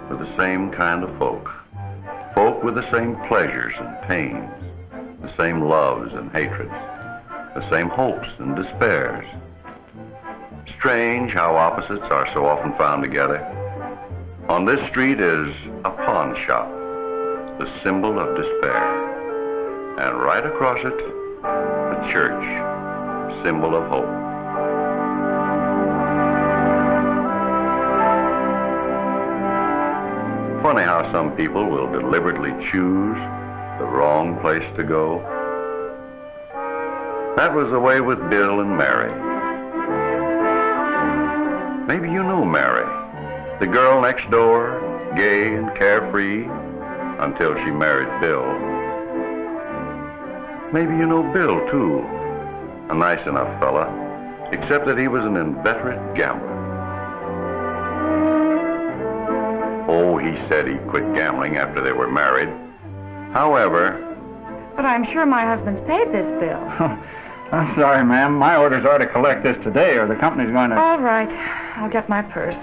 with the same kind of folk. Folk with the same pleasures and pains, the same loves and hatreds, the same hopes and despairs. Strange how opposites are so often found together. On this street is a pawn shop, the symbol of despair. And right across it, a church, symbol of hope. Funny how some people will deliberately choose the wrong place to go. That was the way with Bill and Mary. Maybe you know Mary, the girl next door, gay and carefree, until she married Bill. Maybe you know Bill, too, a nice enough fella, except that he was an inveterate gambler. Oh, he said he quit gambling after they were married. However... But I'm sure my husband's paid this bill. I'm sorry, ma'am. My orders are to collect this today, or the company's going to... All right. I'll get my purse.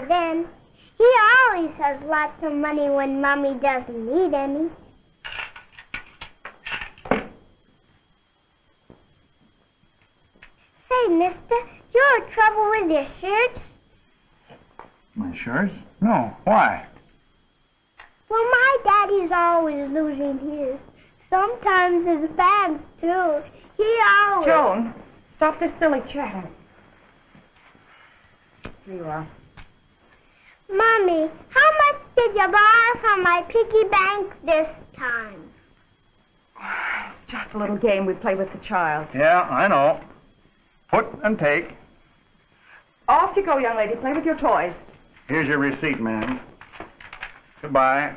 Then he always has lots of money when Mommy doesn't need any. Say, mister, you have trouble with your shirts? My shirts? No. Why? Well, my daddy's always losing his. Sometimes his pants, too. He always... Joan, stop this silly chatter. Here you are. Mommy, how much did you borrow from my piggy bank this time? It's just a little game we play with the child. Yeah, I know. Put and take. Off you go, young lady. Play with your toys. Here's your receipt, ma'am. Goodbye.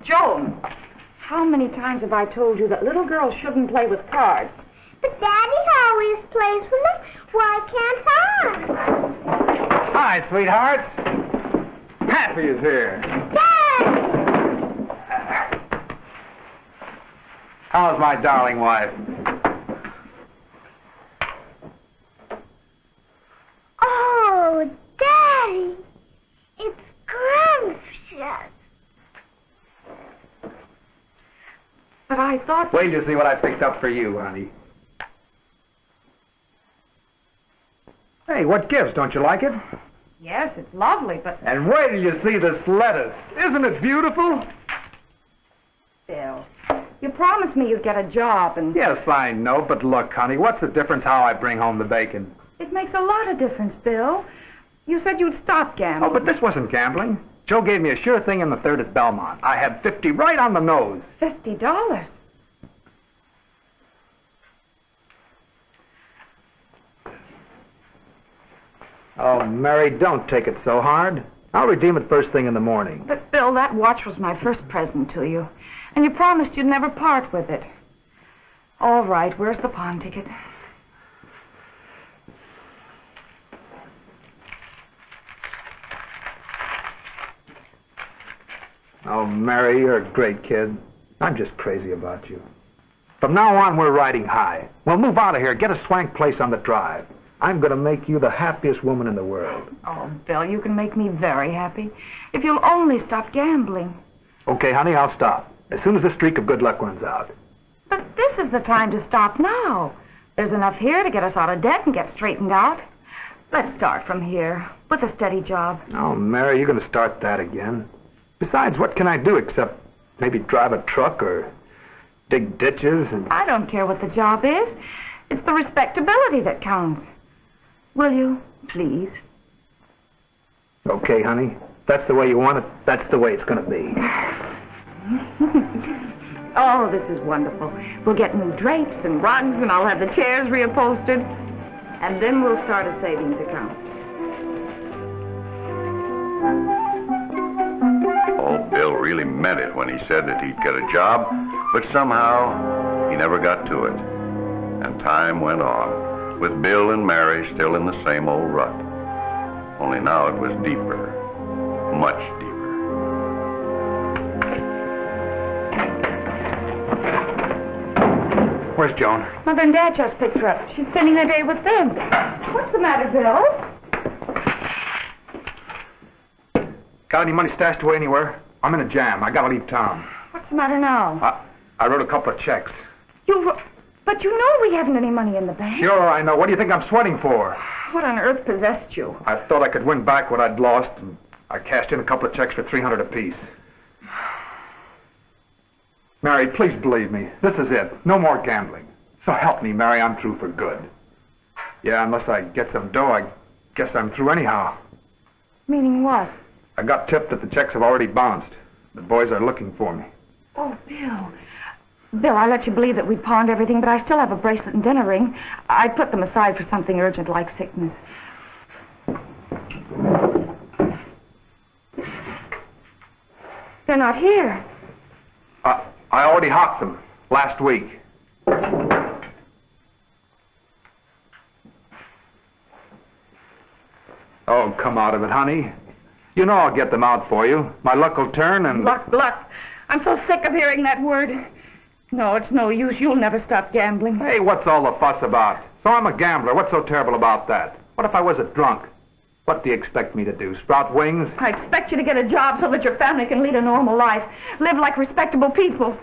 Joan, how many times have I told you that little girls shouldn't play with cards? But Daddy always plays with them. Why can't I? Hi, sweethearts. Happy is here. Dad! How's my darling wife? Oh, Daddy, it's scrumptious. But I thought... Wait till you see what I picked up for you, honey. Hey, what gives? Don't you like it? Yes, it's lovely, but... And wait till you see this lettuce. Isn't it beautiful? Bill, you promised me you'd get a job and... Yes, I know, but look, honey, what's the difference how I bring home the bacon? It makes a lot of difference, Bill. You said you'd stop gambling. Oh, but this wasn't gambling. Joe gave me a sure thing in the third at Belmont. I had 50 right on the nose. $50? Oh, Mary, don't take it so hard. I'll redeem it first thing in the morning. But, Bill, that watch was my first present to you. And you promised you'd never part with it. All right, where's the pawn ticket? Oh, Mary, you're a great kid. I'm just crazy about you. From now on, we're riding high. We'll move out of here, get a swank place on the drive. I'm going to make you the happiest woman in the world. Oh, Bill, you can make me very happy. If you'll only stop gambling. Okay, honey, I'll stop. As soon as the streak of good luck runs out. But this is the time to stop now. There's enough here to get us out of debt and get straightened out. Let's start from here, with a steady job. Oh, Mary, you're going to start that again. Besides, what can I do except maybe drive a truck or dig ditches and... I don't care what the job is. It's the respectability that counts. Will you, please? Okay, honey. That's the way you want it. That's the way it's going to be. Oh, this is wonderful. We'll get new drapes and rugs, and I'll have the chairs reupholstered. And then we'll start a savings account. Oh, Bill really meant it when he said that he'd get a job, but somehow he never got to it. And time went on, with Bill and Mary still in the same old rut. Only now it was deeper, much deeper. Where's Joan? Mother and Dad just picked her up. She's spending her day with them. What's the matter, Bill? Got any money stashed away anywhere? I'm in a jam. I gotta leave town. What's the matter now? I wrote a couple of checks. But you know we haven't any money in the bank. Sure, I know. What do you think I'm sweating for? What on earth possessed you? I thought I could win back what I'd lost, and I cashed in a couple of checks for $300 apiece. Mary, please believe me. This is it. No more gambling. So help me, Mary. I'm through for good. Yeah, unless I get some dough, I guess I'm through anyhow. Meaning what? I got tipped that the checks have already bounced. The boys are looking for me. Oh, Bill. Bill, I let you believe that we'd pawned everything, but I still have a bracelet and dinner ring. I put them aside for something urgent like sickness. They're not here. I already hocked them last week. Oh, come out of it, honey. You know I'll get them out for you. My luck will turn and... Luck. I'm so sick of hearing that word. No, it's no use. You'll never stop gambling. Hey, what's all the fuss about? So I'm a gambler. What's so terrible about that? What if I was a drunk? What do you expect me to do? Sprout wings? I expect you to get a job so that your family can lead a normal life. Live like respectable people.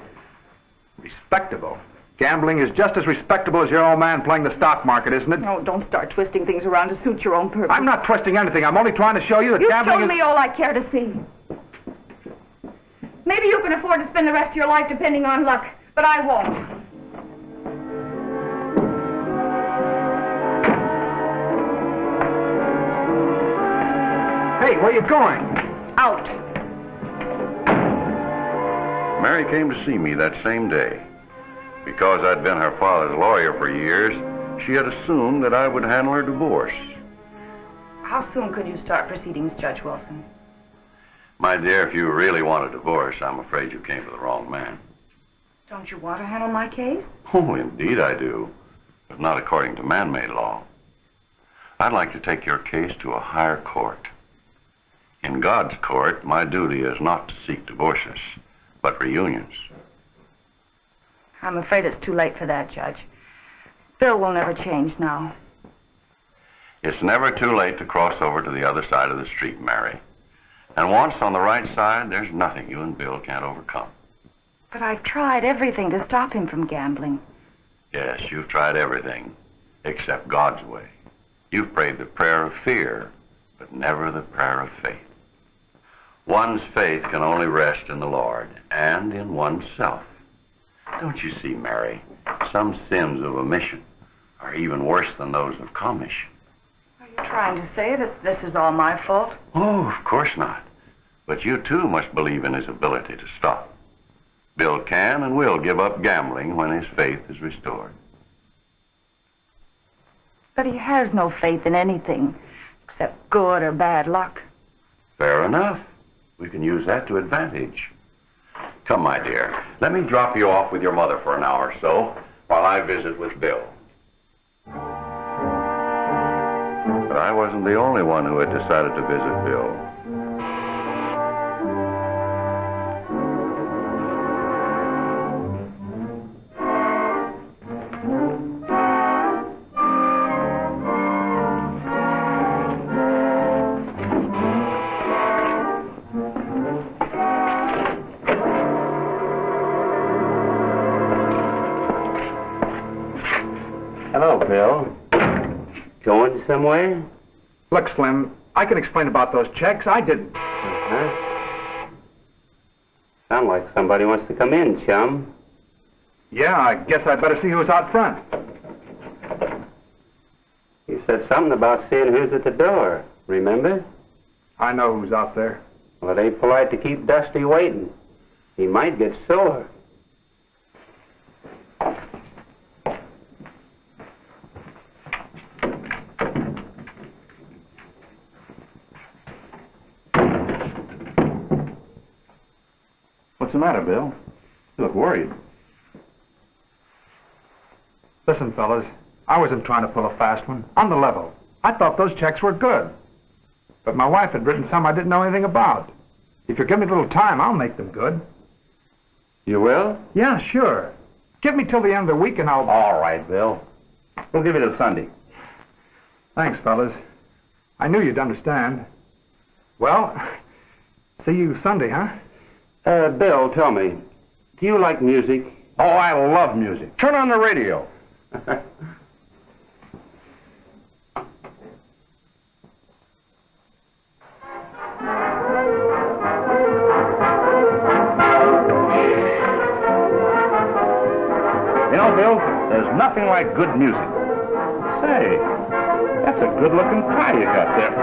Respectable? Gambling is just as respectable as your old man playing the stock market, isn't it? No, don't start twisting things around to suit your own purpose. I'm not twisting anything. I'm only trying to show you that gambling You've shown me all I care to see. Maybe you can afford to spend the rest of your life depending on luck, but I won't. Hey, where you going? Out. Mary came to see me that same day. Because I'd been her father's lawyer for years, she had assumed that I would handle her divorce. How soon could you start proceedings, Judge Wilson? My dear, if you really want a divorce, I'm afraid you came to the wrong man. Don't you want to handle my case? Oh, indeed I do, but not according to man-made law. I'd like to take your case to a higher court. In God's court, my duty is not to seek divorces, but reunions. I'm afraid it's too late for that, Judge. Bill will never change now. It's never too late to cross over to the other side of the street, Mary. And once on the right side, there's nothing you and Bill can't overcome. But I've tried everything to stop him from gambling. Yes, you've tried everything, except God's way. You've prayed the prayer of fear, but never the prayer of faith. One's faith can only rest in the Lord and in oneself. Don't you see, Mary, some sins of omission are even worse than those of commission. Are you trying to say that this is all my fault? Oh, of course not. But you, too, must believe in his ability to stop. Bill can and will give up gambling when his faith is restored. But he has no faith in anything, except good or bad luck. Fair enough. We can use that to advantage. Come, my dear, let me drop you off with your mother for an hour or so while I visit with Bill. But I wasn't the only one who had decided to visit Bill. Hello, Bill. Going somewhere? Look, Slim, I can explain about those checks. I didn't. Huh? Sound like somebody wants to come in, chum. Yeah, I guess I'd better see who's out front. You said something about seeing who's at the door, remember? I know who's out there. Well, it ain't polite to keep Dusty waiting. He might get sore. What's the matter, Bill? You look worried. Listen, fellas, I wasn't trying to pull a fast one. On the level. I thought those checks were good. But my wife had written some I didn't know anything about. If you give me a little time, I'll make them good. You will? Yeah, sure. Give me till the end of the week and I'll... All right, Bill. We'll give you till Sunday. Thanks, fellas. I knew you'd understand. Well, see you Sunday, huh? Bill, tell me, do you like music? Oh, I love music. Turn on the radio. You know, Bill, there's nothing like good music. Say, that's a good-looking car you got there.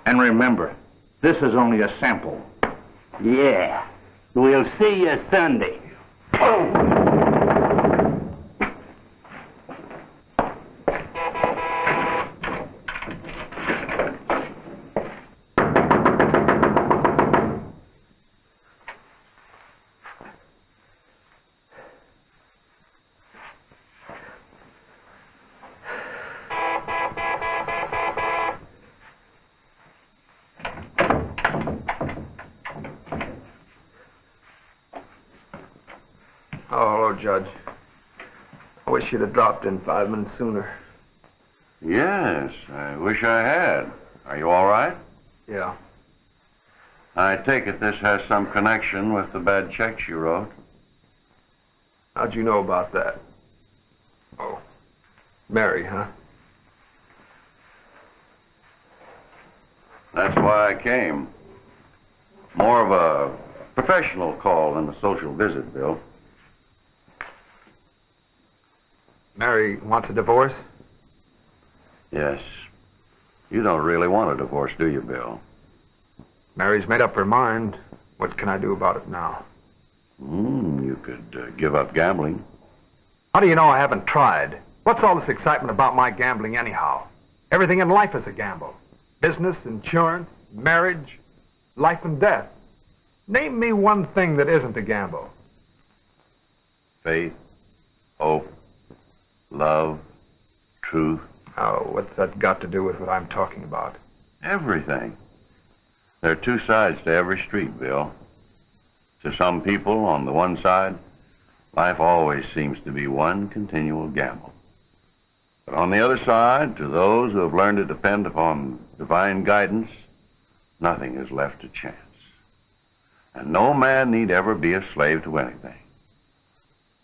And remember, this is only a sample. Yeah. We'll see you Sunday. Oh, hello, Judge. I wish you'd have dropped in 5 minutes sooner. Yes, I wish I had. Are you all right? Yeah. I take it this has some connection with the bad checks you wrote. How'd you know about that? Oh, Mary, huh? That's why I came. More of a professional call than a social visit, Bill. Mary wants a divorce? Yes. You don't really want a divorce, do you, Bill? Mary's made up her mind. What can I do about it now? You could give up gambling. How do you know I haven't tried? What's all this excitement about my gambling anyhow? Everything in life is a gamble. Business, insurance, marriage, life and death. Name me one thing that isn't a gamble. Faith, hope, love, truth. Oh, what's that got to do with what I'm talking about? Everything. There are two sides to every street, Bill. To some people on the one side, life always seems to be one continual gamble. But on the other side, to those who have learned to depend upon divine guidance, nothing is left to chance. And no man need ever be a slave to anything,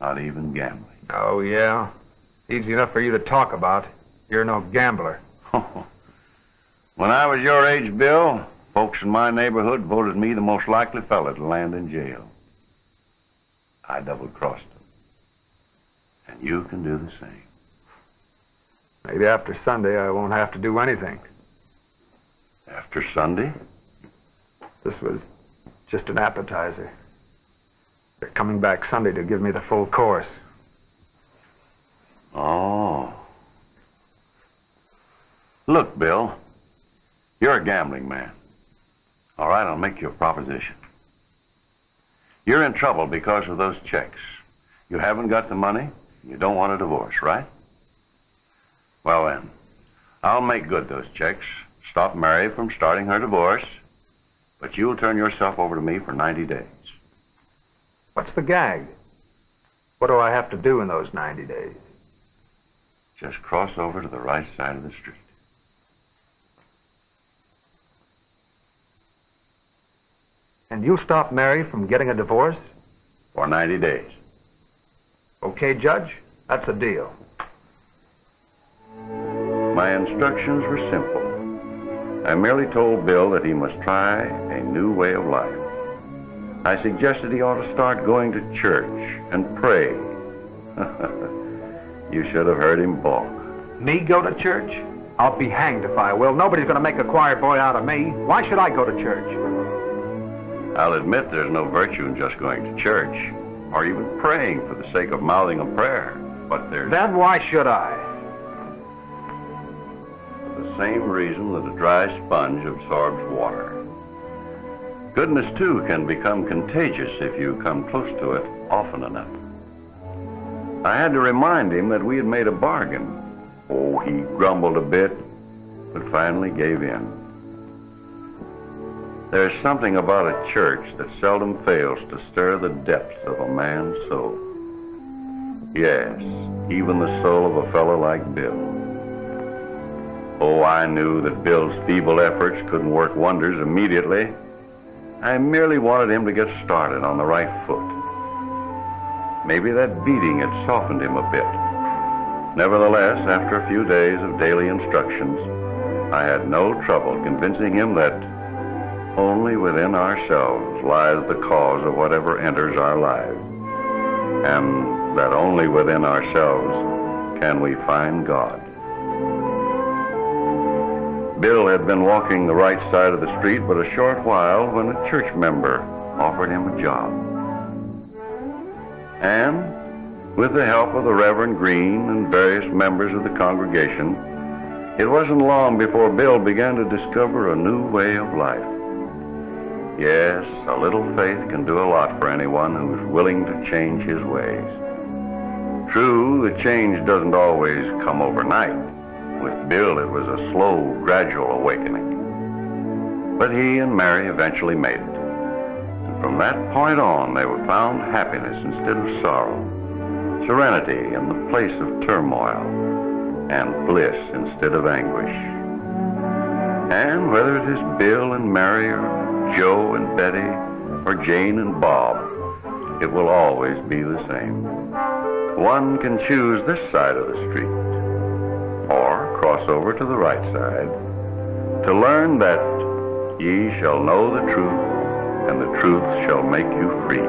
not even gambling. Oh, yeah? Easy enough for you to talk about. You're no gambler. When I was your age, Bill, folks in my neighborhood voted me the most likely fella to land in jail. I double-crossed them. And you can do the same. Maybe after Sunday I won't have to do anything. After Sunday? This was just an appetizer. They're coming back Sunday to give me the full course. Oh. Look, Bill, you're a gambling man. All right, I'll make you a proposition. You're in trouble because of those checks. You haven't got the money. You don't want a divorce, right? Well then, I'll make good those checks, stop Mary from starting her divorce, but you'll turn yourself over to me for 90 days. What's the gag? What do I have to do in those 90 days? Just cross over to the right side of the street. And you stop Mary from getting a divorce? For 90 days. Okay, Judge, that's a deal. My instructions were simple. I merely told Bill that he must try a new way of life. I suggested he ought to start going to church and pray. You should have heard him balk. Me go to church? I'll be hanged if I will. Nobody's going to make a choir boy out of me. Why should I go to church? I'll admit there's no virtue in just going to church, or even praying for the sake of mouthing a prayer. But there's... Then why should I? For the same reason that a dry sponge absorbs water. Goodness, too, can become contagious if you come close to it often enough. I had to remind him that we had made a bargain. Oh, he grumbled a bit, but finally gave in. There's something about a church that seldom fails to stir the depths of a man's soul. Yes, even the soul of a fellow like Bill. Oh, I knew that Bill's feeble efforts couldn't work wonders immediately. I merely wanted him to get started on the right foot. Maybe that beating had softened him a bit. Nevertheless, after a few days of daily instructions, I had no trouble convincing him that only within ourselves lies the cause of whatever enters our lives, and that only within ourselves can we find God. Bill had been walking the right side of the street but a short while when a church member offered him a job. And with the help of the Reverend Green and various members of the congregation, it wasn't long before Bill began to discover a new way of life. Yes, a little faith can do a lot for anyone who's willing to change his ways. True, the change doesn't always come overnight. With Bill, it was a slow, gradual awakening. But he and Mary eventually made it. And from that point on, they were found happiness instead of sorrow, serenity in the place of turmoil, and bliss instead of anguish. And whether it is Bill and Mary, or Joe and Betty, or Jane and Bob, it will always be the same. One can choose this side of the street, or cross over to the right side, to learn that ye shall know the truth, and the truth shall make you free.